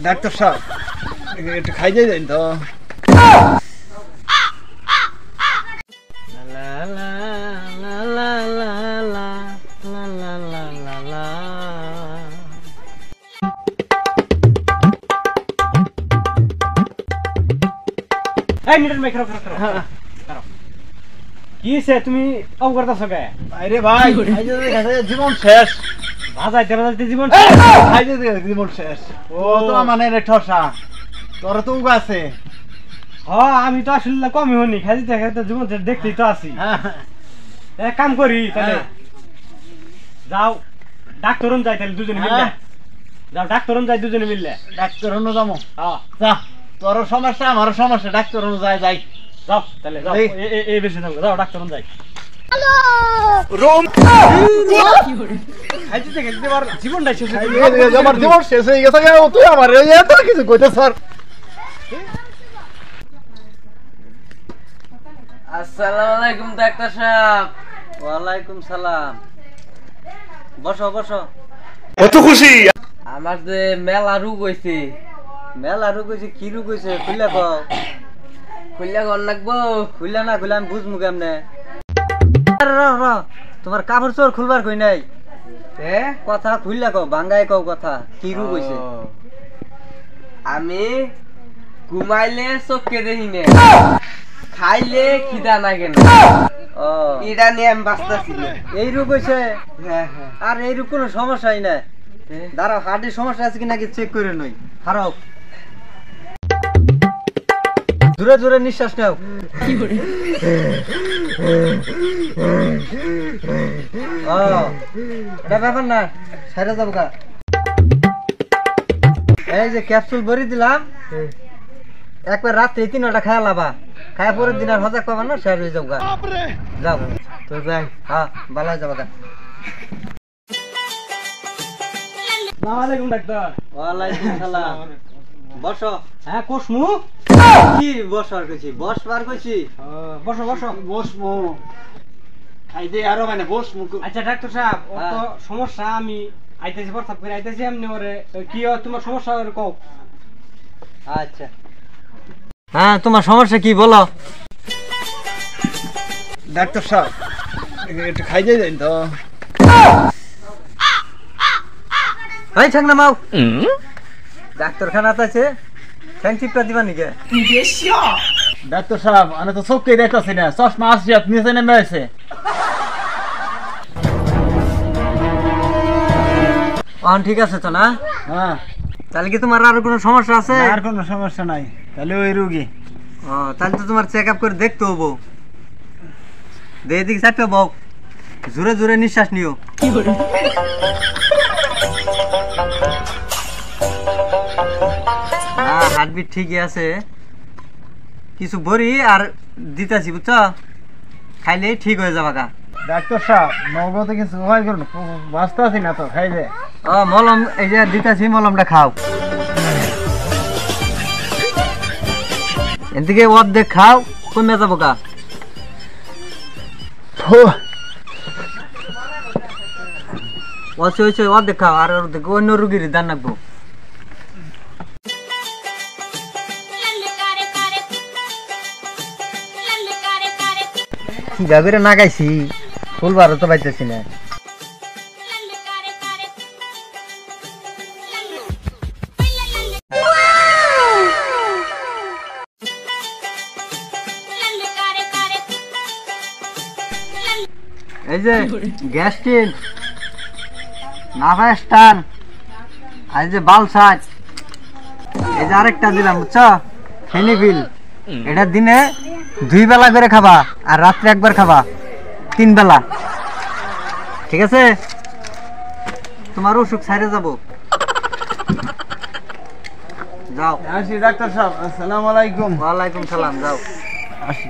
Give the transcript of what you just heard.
Doctor সাহেব একটু খাই দিয়ে যাই তো। তুমি অবগত কে? আরে ভাই জীবন শেষ, বাজাইতে বাজাইতে জীবন জীবন শেষ। ও তোমার মানে রে ঠসা, তোর তো উগা আছে। আমি তো আসলে কমই হইনি, খাইতে খাইতে জীবন শেষ দেখতেই তো আছি। এক কাম করি তাহলে, যাও ডাক্তার যাই তাহলে দুজনে মিললে। যাও ডাক্তার যাই দুজনে মিললে। ডাক্তার যাবো? যা, তোর সমস্যা আমারও সমস্যা, ডাক্তার যাই যাই। যাও তাহলে যাও, এই বেশি যাও, যাও ডাক্তার যাই। জীবনটাই শেষ, আমার জীবন শেষ হয়ে গেছে। তুই আমার কিছু কইতে স্যার। আসসালামু আলাইকুম ডাক্তার সাহেব। ওয়ালাইকুম সালাম। বসো বসো। কত খুশি আমার যে মেলা রোগ হইছে। মেলা রোগ হইছে? কি রোগ হইছে খুললা কও। খুললা কর লাগবো? খুললা না খুললা আমি বুঝমু কেমনে। তোমার কাপড় চোর খুলবার কই নাই? কথা খুললা কও, বাঙ্গায় কও কথা। কি রোগ হইছে? আমি ঘুমাইলে চোখকে দেখি না, খাইলে খিদা লাগে না। এটা নিয়ে আমি বাঁচতেছি। এই রোগ হয়েছে? আর এই রোগ কোনো সমস্যাই নাই। দাঁড়াও, হার্টের সমস্যা আছে কিনা চেক করে নই। হারাও, জোরে জোরে নিঃশ্বাস নাও। এটা ব্যাপার না, সাইডে যাবো গা। এই যে ক্যাপসুল ভরি দিলাম, একবার রাত্রে 3টা খায়া লাবা। খায়া পরের দিন আর হজা পাবা না, শেষ হয়ে যাবো গা। যাও তো যাই। হ্যাঁ, ভালো হয়ে যাবো গা। আসসালামু ডাক্তার। ওয়ালাইকুম সালাম। বসো। হ্যাঁ কোসমু। কি বসার কইছি? বসবার কইছি। বসো বসো। বসমু খাইতে আরো মানে বসমু। আচ্ছা ডাক্তার সাহেব, ও তো সমস্যা, আমি আইতেছি প্রস্তাব করে আইতেছি এমনি ওরে। কি তোমার সমস্যা ওরে কও। আচ্ছা, হ্যাঁ তোমার সমস্যা কি বলো। ডাক্তার সাহেব একটু খাই দিয়ে যাই তো। এই ঠ্যাং না মাও, ডাক্তারখানাতে আছে, ঠ্যাং টিপটা দিবা নিকে? ডাক্তার সাহেব আমি তো চোখকে দেখতেছি না, চশমা আসছে নিচে নেমে আছে। ঠিক আছে তো না? হ্যাঁ। তাহলে কি তোমার আর কোনো সমস্যা আছে? আর কোনো সমস্যা নাই, তাহলে ওই রোগী। তাহলে তো তোমার চেক আপ করে দেখতে হবো। দিকে চাপে বউ, জোরে জোরে নিঃশ্বাস নিও। হার্টবিট ঠিকই আছে। কিছু বড়ি আর দিতেছি, বুঝছো? খাইলে ঠিক হয়ে যাবা গা। ডাক্তার সাহেব নগদে কিছু হয় করুন, বাঁচতে আছি না তো খাইলে। মলম এই যে দিতেছি, মলমটা খাও। এদিকে অর্ধেক খাও, কমে যাবো গা। অর্ধেক খাও, আর অর্ধেক অন্য রুগীর দান রাখবো। কি ভাবে না গাইছি, ফুলবারও তো পাইতেছি না। এই যে গ্যাস্ট্রিন, নাভাস্টান, আর যে বালসাট, এই যে আরেকটা দিলাম, বুঝছো? ফেনিভিল। এটা দিনে 2 বেলা করে খাবা, আর রাত্রে একবার খাবা, 3 বেলা। ঠিক আছে? তোমার অসুখ ছাড়ে যাবো। যাও। আসি ডাক্তার সাহেব। আসসালামু আলাইকুম। ওয়ালাইকুম সালাম। যাও। আসি।